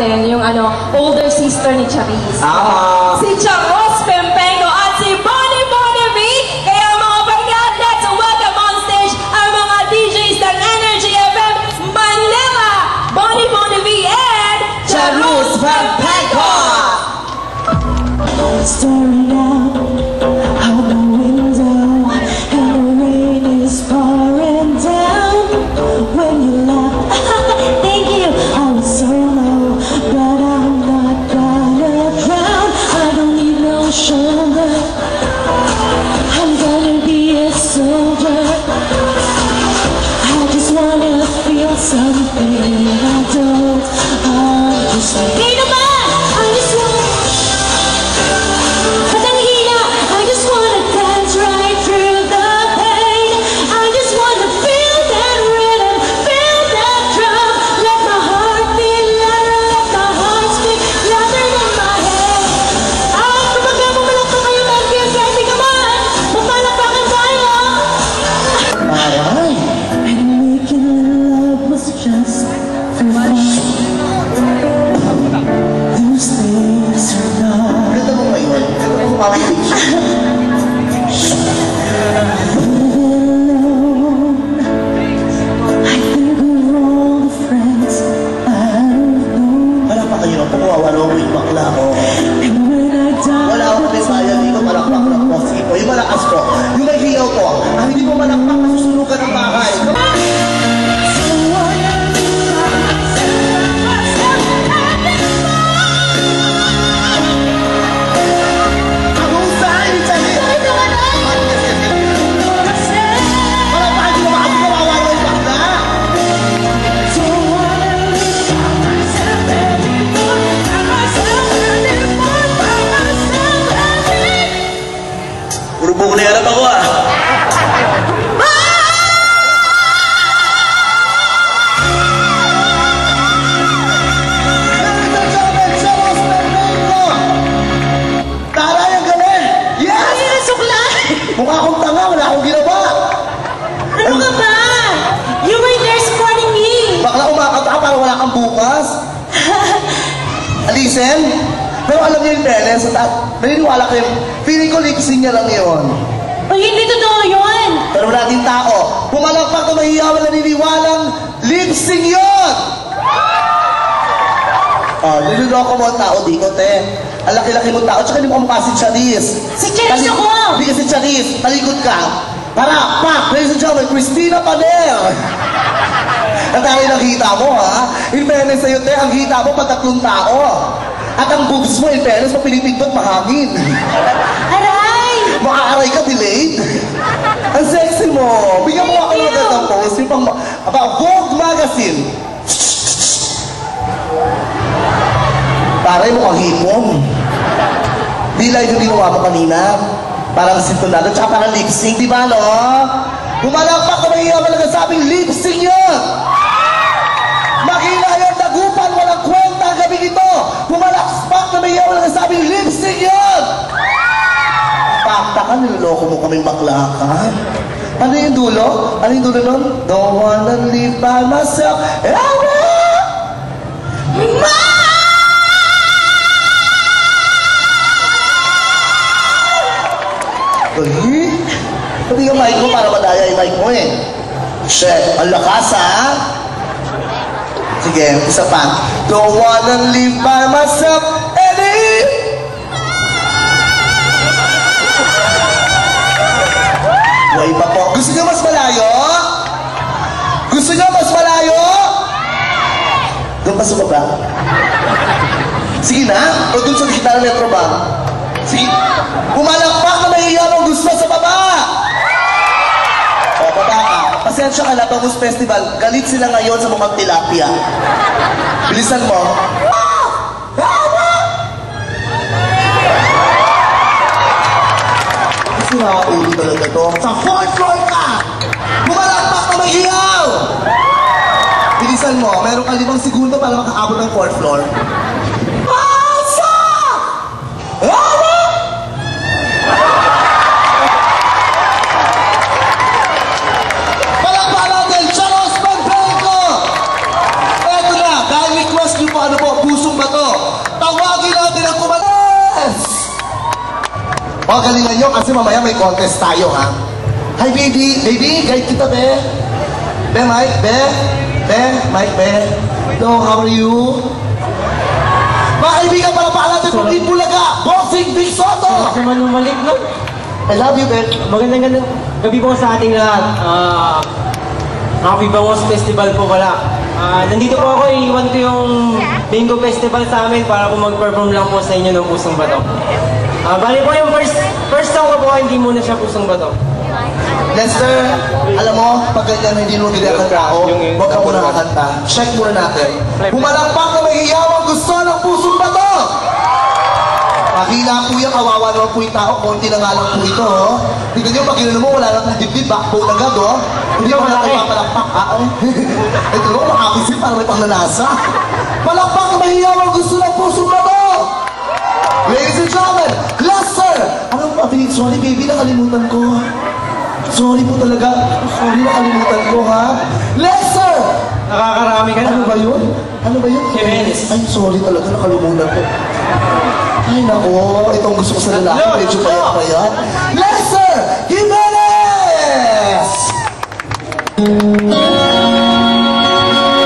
natin, yung older sister ni Charisse. Si Charos Pempengo at si Bonnie Bonnie. Kaya mga barkad, let's welcome on stage ang mga DJs ng Energy FM Manila, Bonnie Bonnie and Charos Pempengo! Staring out the window, and the rain is pouring down. When you laugh, thank you. I was so low, but I'm not gonna drown. I don't need no shoulder. I'm gonna be a soldier. I just wanna feel something I don't understand. Hey, naman! I just wanna. Bukuliharap ako Taray, ang galing! Yes! Ay, nasuklay! Mukha akong tanga, wala akong ginawa. Ano ka ba? You were there supporting me. Bakla umakata para wala kang bukas. Alisen? Pero alam niyo yung fairness, naniniwala kayo, feeling ko lip-sync niya lang yun. Ay, hindi totoo yun. Pero wala din tao. Pumalakpak na mahiyawan, naniniwalang lip-sync yun! Niluloko mo ang tao dito, te. Ang laki-laki mo tao, tsaka hindi mo kamukha si Charisse. Si Charisse ako! Hindi ka si Charisse, talikod ka. Para, pak, ladies and gentlemen, Christina Pader! Ang dahil nakita mo, ha? In fairness sa'yo, te, ang hita mo patatlong tao. At ang boobs mo, in fairness, mapinipindot, mahangin. Aray! Makaaray ka, delayed. Ang sexy mo. Bigyan mo ako ng magandang post. Yung pang, Vogue Magazine. Taray mo kang hipon. Di like yung ginawa mo kanina. Parang sintonado, tsaka parang lip-sync, di ba, no? Pumalakpak na mahiyaman lang sabing lip-sync yun! Makina yun, nagupan, walang kwenta ang gabi ito! Pumalakpak na mahiyaman lang sabing lip-sync yun! Pakta ka, niloloko mo kaming bakla ka. Ano yung dulo? Ano yung dulo nun? Don't wanna live by myself. Pati yung mic mo para madaya yung mic mo eh. Shit, ang lakas ha? Sige, isa pa. Don't wanna live by myself any. Way pa po. Gusto nyo mas malayo? Gusto nyo mas malayo? Doon pa sa baba. Sige na. O doon sa gitna ng metro ba? Sige. Pumalakpak na mahiya mo gusto sa baba. O, baba ka. Pasensya ka na, Bangus Festival. Galit sila ngayon sa mukhang tilapia. Bilisan mo. Kasi nakaulo talaga to. Sa 4th floor ka! Pumalakpak na mahiyaw! Bilisan mo. Meron ka 5 segundo para makaabot ng 4th floor. Pusong O, galingan nyo kasi mamaya may contest tayo, ha? Hi, baby. Baby, guide kita, be. Be, Mike, be. Be, Mike, be. Hello, how are you? Mga kaibigan, pala natin kung Bulaga, Bossing Big Soto! Sa manumalik, no? I love you, Ben. Magandang gabi po sa ating lahat. Happy Bangos Festival po pala. Nandito po ako, iiwan ko yung Bingo Festival sa amin para po mag-perform lang po sa inyo ng Pusong Bato. Bali po yung first song ko po, hindi muna siya Pusong Bato. Lester, alam mo, pag ganyan hindi mo ang tao, huwag ka muna kakanta. Check muna natin. Pumalakpak na may hiyawang gusto ng Pusong Bato! Mahina po yan, kawawa naman po yung tao, konti na nga lang po ito, oh. Tignan nyo, pag gano'n mo, wala na pong dibdib, backbone agad, oh. Hindi mo na kayo papalakpak, ito naman, makapisip para may pangnanasa. Palakpak na may hiyawang gusto ng Pusong Bato! Ladies and gentlemen, Lester! Anong papi? Sorry baby, nakalimutan ko. Sorry po talaga. Sorry, nakalimutan ko, ha? Lester! Nakakarami ka na. Ano ba yun? Ano ba yun? Jimenez. Ay, sorry talaga, nakalimutan ko. Ay, nako, itong gusto ko sa lalaki, medyo payat-payat. Lester Jimenez!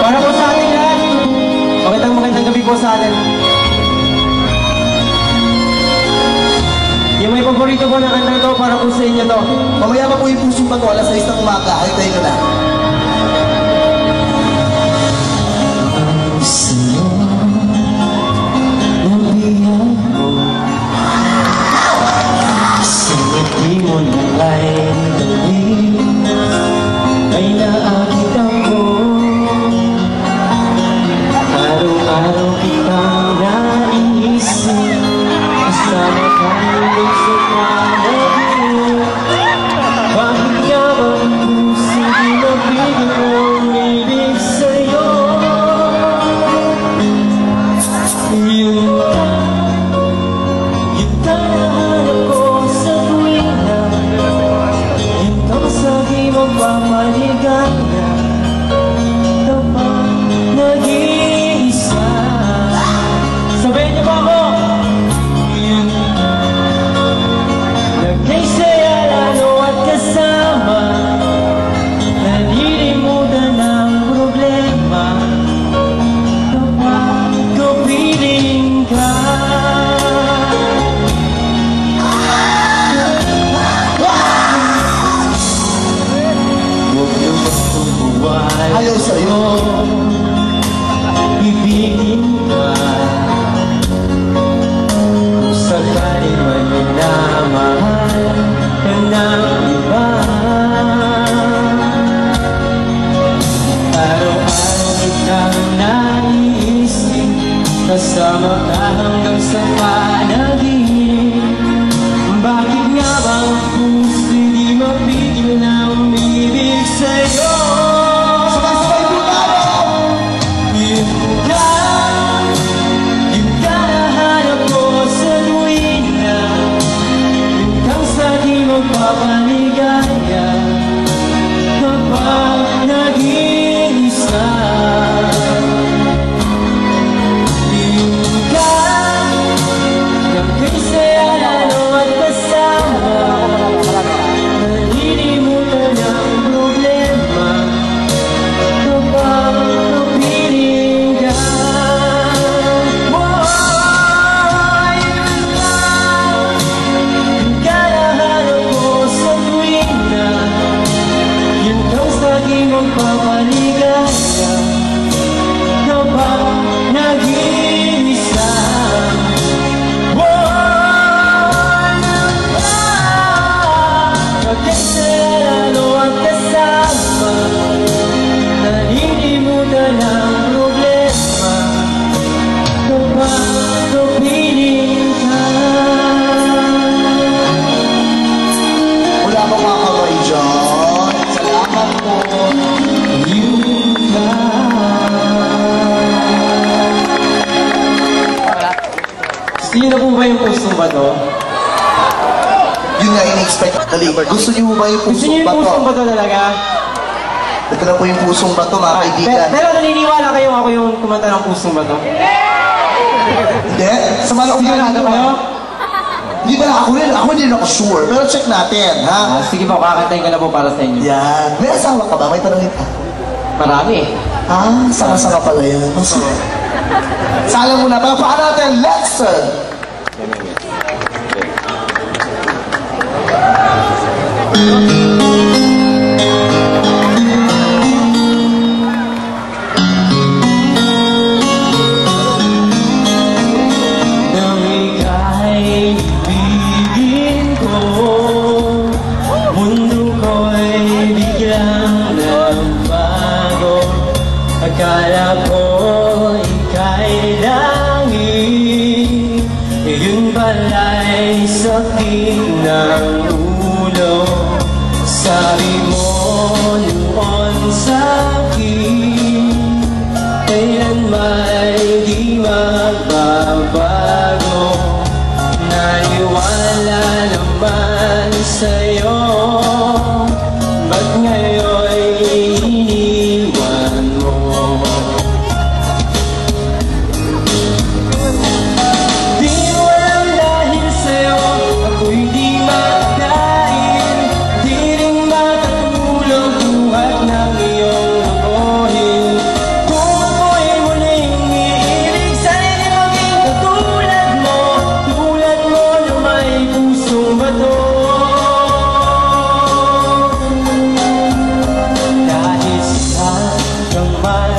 Para po sa ating lahat, magandang gabi po sa atin. Yung may paborito po na kanta to, para po sa inyo to. Mamaya pa po yung Pusong Bato, alas 6 ng umaga. Ay, tayo ka na. Di mo nalay ay naakit ako. Araw-araw kitang naiisip, kasama kayo sa panaginip. Bakit nga bang puso di nabigyan ang ibig sa'yo? Yun ka nahanap ko sa tuwina, yun ka sa di magpapaligaya, kapag nag-iisa. Sabihin niyo ba ako? Yun nagkaisaya lalo at kasama, nalilimutan ang problema kapag kapiling ka. Ayaw sa'yo. Ibigin ka, kung sakali man minamahal ka ng iba. Araw-araw kitang naiisip, kasama ka hanggang sa panaginip. Bakit nga bang puso di mapigil na umibig sa'yo? Yung ka nahanap ko sa tuwina, yung kang sa di magpapaligaya, kapag nag-iisa. Yung ka nagkaisaya lalo at kasama, nalilimutan ang problema kapag napiling ka. Yung ka nahanap ko sa tuwina, yung kang saging magpapaligaya, kapag nag-iisa. Nagkaisaya lalo at kasama, nalilimutan ang problema kapag napiling ka. Wala akong makamay dyan. Salamat po. Yun ka. Gusto niyo na po ba yung Pusong Bato? Yun nga in-expect. Dali, gusto niyo ba yung Gusto niyo Pusong yung Pusong Bato? Bato talaga? Ito na po yung Pusong Bato, mga kaibigan. Pero naniniwala kayo ako yung kumanta ng Pusong Bato? Hindi? Sa mga Sigurado kayo? Hindi ba ako rin? Ako hindi rin ako sure. Pero check natin, ha? Sige po, kakantayin ko na po para sa inyo. Yan. May asawa ka ba? May tanongin ka. Marami. Sanga-sanga pala yan. Salang muna. Palapaan natin. Lesson! Akala ko ika'y langit, yun pala'y sakit ng ulo. Sabi mo noon sa'kin, kailan may di magbabago. Naniwala naman sa'yo, ba't ngayon'y iniwan mo? Di mo alam dahil sa'yo ako'y di makakain, di rin makatulog buhat ng iyong lokohin. Kung ako'y muling iibig, sana'y di maging katulad mo na may pusong bato. Dahil sa kaman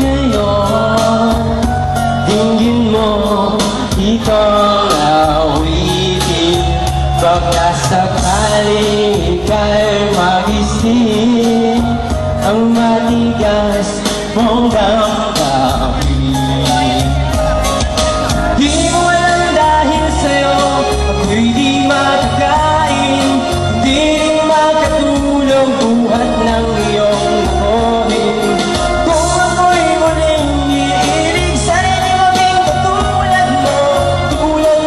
ngayon, dinggin mo itong awitin. Baka sakaling ika'y magising, ang matigas mong damdamin. Di mo alam dahil sa'yo ako'y di makakain, di rin makatulog buhat ng iyong lokohin. Kung ako'y muling iibig, sana'y di maging katulad mo na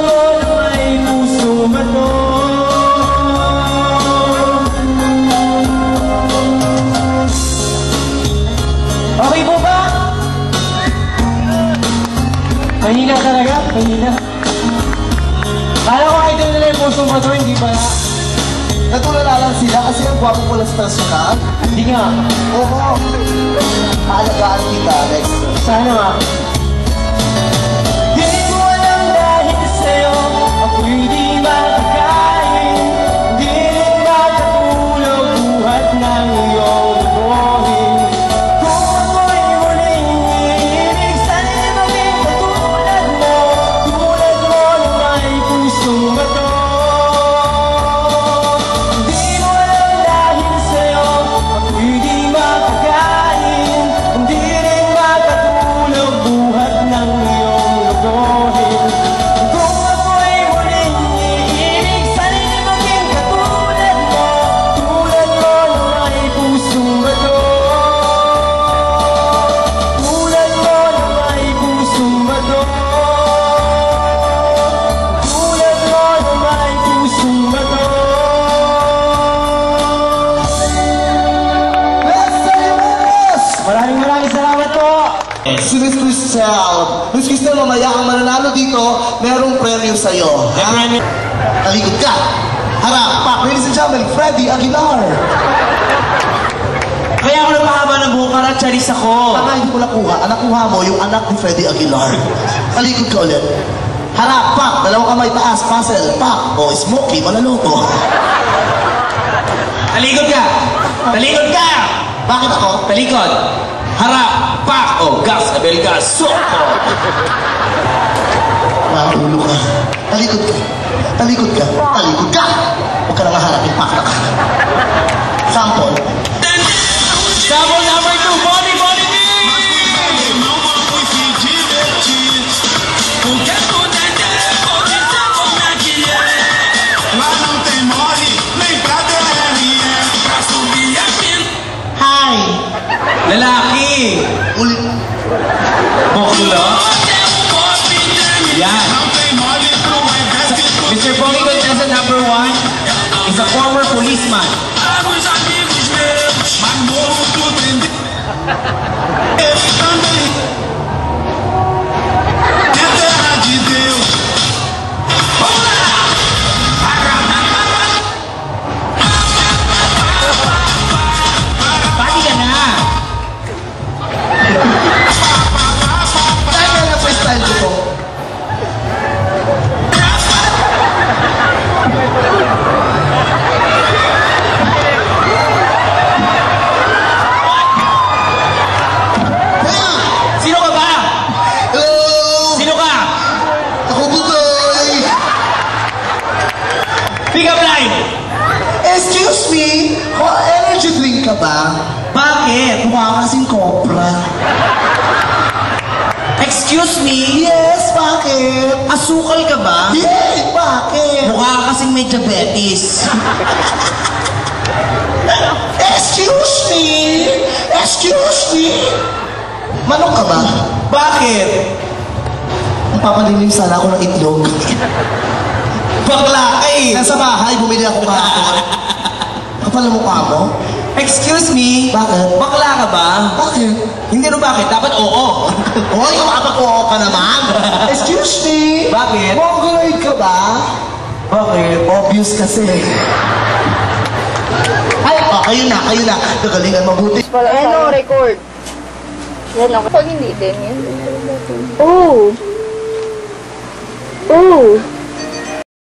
may pusong bato. Okay po ba? Mahina talaga, mahina. Kala ko idol nila yung pusong bato, hindi pala. Natulala lang sila kasi ang gwapo ko lang sa personal. Hindi nga. Oo. Aalagaan kita, next. Sana nga. Di mo alam dahil sa'yo ako'y di makakain, di rin makatulog buhat ng iyong lokohin. Kung ako'y muling iibig, sana'y di maging katulad mo na may pusong bato. Di mo alam dahil sa'yo ako'y di makakain, di rin makatulog buhat ng iyong lokohin. Kung ako'y muling iibig, sana'y di maging katulad mo na may pusong bato. Tulad mo na may pusong bato. Tulad mo na may pusong bato. Lesson Jimenez! Maraming salamat po. Si Miss Cristel. Miss Cristel, mamaya ang mananalo dito, merong premyo sa'yo. Talikod ka. Harap, pak, ladies and gentlemen, Freddy Aguilar. Kaya ako napahaba ng buhok para charis ako. Baka hindi ko nakuha. Ang nakuha mo, yung anak ni Freddy Aguilar. Talikod ka ulit. Harap, pak, dalawang kamay taas, puzzle, pak. O, Smokey, manaloko. Talikod ka! Talikod ka! Bakit ako? Talikod! Harap! Pak! O, gas! Abel gas! Soko! Mahulo ka. Talikod ka. Talikod ka. Talikod ka! Huwag ka na maharapin, pak na ka. Sample. Sample number 2, Body Body B! Hi! Lalaki! Ulit. Bokulo? Yan! Mr. Pogi contestant number 1 is a former policeman. Energy drink ka ba? Bakit? Mukha kasing cobra. Excuse me? Yes, bakit? Asukal ka ba? Yes, bakit? Mukha ka kasing may diabetes. Excuse me! Excuse me! Manok ka ba? Bakit? Papalilim sana ako ng itlog. Bakla ka eh. Nasa bahay, bumili ako kahapon. Kapal ang mukha mo? Excuse me? Bakit? Bakla ka ba? Bakit? Hindi no bakit? Dapat oo. Hoy, kapag-oo ka naman. Excuse me? Bakit? Mongoloid ka ba? Bakit? Obvious kasi. Ay, kayo na. Gagalingan mabuti. Ano, record. Yan ako. Pag hindi din, yan. Oh. Oh.